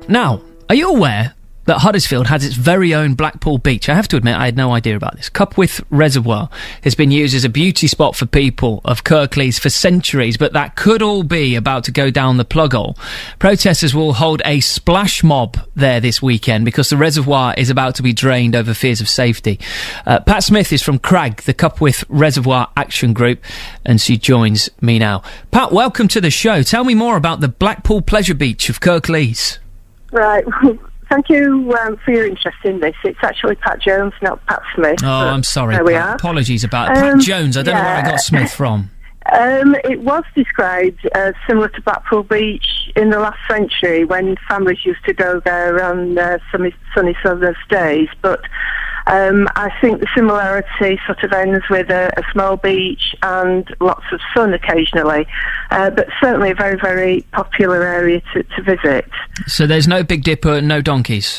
Now, are you aware that Huddersfield has its very own Blackpool beach? I have to admit, I had no idea about this. Cupwith Reservoir has been used as a beauty spot for people of Kirklees for centuries, but that could all be about to go down the plug hole. Protesters will hold a splash mob there this weekend because the reservoir is about to be drained over fears of safety. Pat Smith is from CRAG, the Cupwith Reservoir Action Group, and she joins me now. Pat, welcome to the show. Tell me more about the Blackpool Pleasure Beach of Kirklees. Right. Thank you for your interest in this. It's actually Pat Jones, not Pat Smith. Oh, I'm sorry. There we are. Apologies about it. Pat Jones, I don't know where I got Smith from. It was described as similar to Blackpool Beach in the last century when families used to go there on sunny summer's days, but I think the similarity sort of ends with a small beach and lots of sun occasionally, but certainly a very, very popular area to visit. So there's no Big Dipper, no donkeys?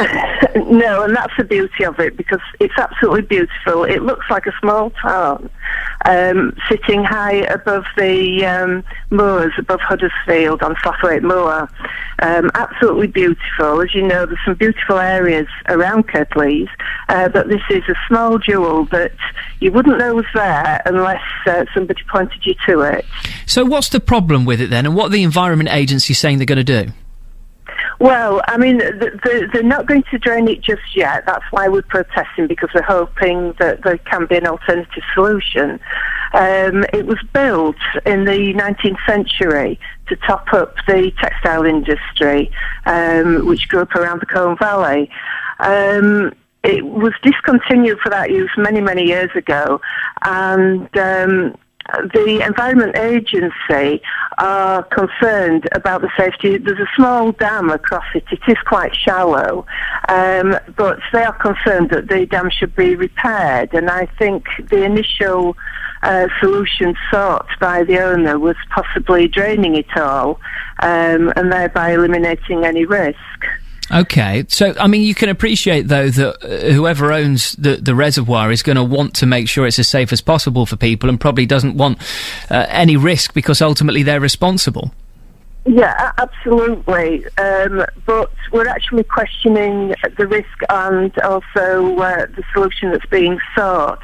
No, and that's the beauty of it, because it's absolutely beautiful. It looks like a small town, sitting high above the moors, above Huddersfield on Flathwaite Moor. Absolutely beautiful. As you know, there's some beautiful areas around Kirklees, but this is a small jewel that you wouldn't know was there unless somebody pointed you to it. So what's the problem with it then, and what are the Environment Agency saying they're going to do? Well, I mean, they're not going to drain it just yet. That's why we're protesting, because we're hoping that there can be an alternative solution. It was built in the 19th century to top up the textile industry, which grew up around the Colne Valley. It was discontinued for that use many, many years ago, and the Environment Agency are concerned about the safety. There's a small dam across it. It is quite shallow, but they are concerned that the dam should be repaired, and I think the initial solution sought by the owner was possibly draining it all, and thereby eliminating any risk. Okay, so, I mean, you can appreciate, though, that whoever owns the reservoir is going to want to make sure it's as safe as possible for people and probably doesn't want any risk because ultimately they're responsible. Yeah, absolutely. But we're actually questioning the risk and also the solution that's being sought.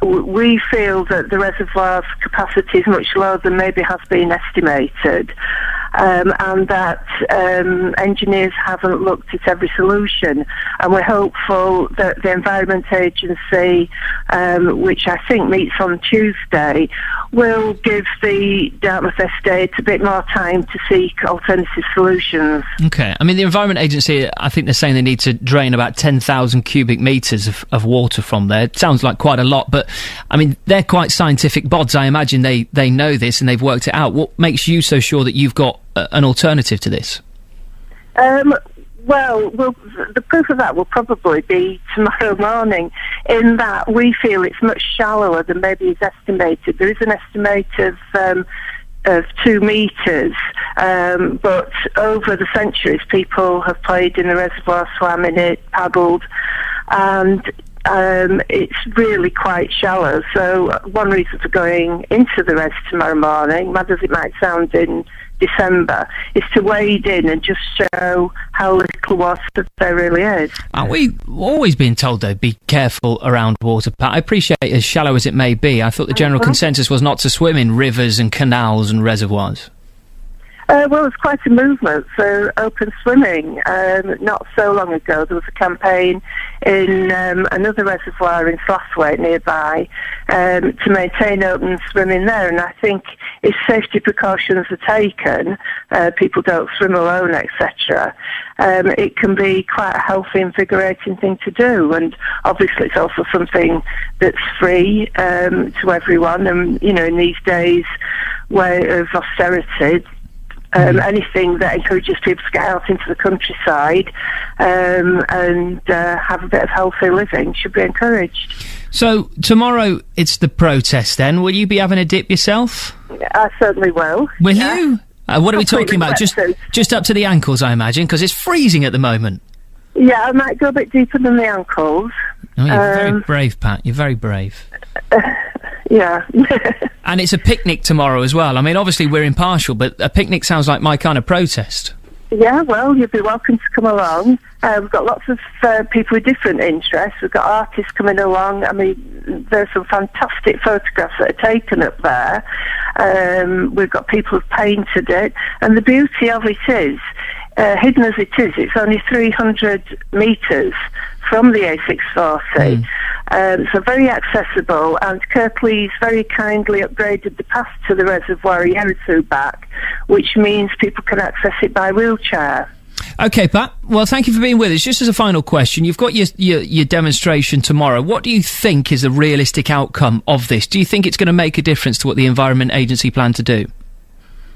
We feel that the reservoir's capacity is much lower than maybe has been estimated, and that engineers haven't looked at every solution. And we're hopeful that the Environment Agency, which I think meets on Tuesday, will give the Dartmouth Estate a bit more time to seek alternative solutions. Okay. I mean, the Environment Agency, I think they're saying they need to drain about 10,000 cubic metres of water from there. It sounds like quite a lot, but, I mean, they're quite scientific bods. I imagine they know this and they've worked it out. What makes you so sure that you've got an alternative to this? Well, the proof of that will probably be tomorrow morning, in that we feel it's much shallower than maybe is estimated. There is an estimate of 2 metres, but over the centuries people have played in the reservoir, swam in it, paddled, and it's really quite shallow. So one reason for going into the res tomorrow morning, mad as it might sound in December, is to wade in and just show how little water there really is. Aren't we always being told, though, be careful around water, Pat? I appreciate as shallow as it may be. I thought the general consensus was not to swim in rivers and canals and reservoirs. Well, it's quite a movement for open swimming. Not so long ago, there was a campaign in another reservoir in Slashwaite nearby to maintain open swimming there. And I think if safety precautions are taken, people don't swim alone, etc., it can be quite a healthy, invigorating thing to do. And obviously it's also something that's free to everyone. And, you know, in these days of austerity, anything that encourages people to get out into the countryside and have a bit of healthy living should be encouraged. So tomorrow it's the protest then. Will you be having a dip yourself? I certainly will. Will you? What are we talking about? Just up to the ankles, I imagine, because it's freezing at the moment. Yeah, I might go a bit deeper than the ankles. Oh, you're very brave, Pat. You're very brave. Yeah. And it's a picnic tomorrow as well. I mean, obviously we're impartial, but a picnic sounds like my kind of protest. Yeah, well, you'd be welcome to come along. We've got lots of people with different interests. We've got artists coming along. I mean, there's some fantastic photographs that are taken up there. We've got people who've painted it. And the beauty of it is, hidden as it is, it's only 300 metres from the A640. So very accessible, and Kirklees very kindly upgraded the path to the reservoir a year or two back, which means people can access it by wheelchair. OK, Pat. Well, thank you for being with us. Just as a final question, you've got your demonstration tomorrow. What do you think is the realistic outcome of this? Do you think it's going to make a difference to what the Environment Agency plan to do?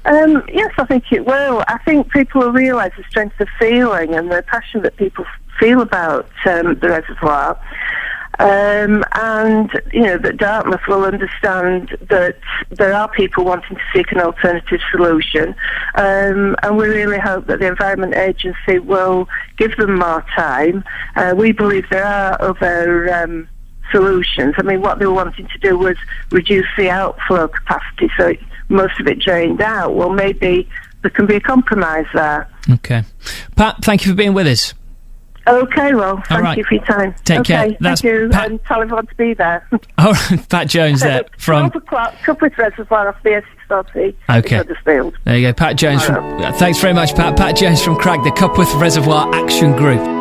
Yes, I think it will. I think people will realise the strength of feeling and the passion that people feel about the reservoir. And, you know, that Dartmouth will understand that there are people wanting to seek an alternative solution. And we really hope that the Environment Agency will give them more time. We believe there are other solutions. I mean, what they were wanting to do was reduce the outflow capacity, so most of it drained out. Well, maybe there can be a compromise there. OK. Pat, thank you for being with us. OK, well, thank you for your time. Take care. Thank you, and tell everyone to be there. All right, Pat Jones there from 12 o'clock, Cupwith Reservoir off the A640. OK. There you go, Pat Jones. Thanks very much, Pat. Pat Jones from Crag, the Cupwith Reservoir Action Group.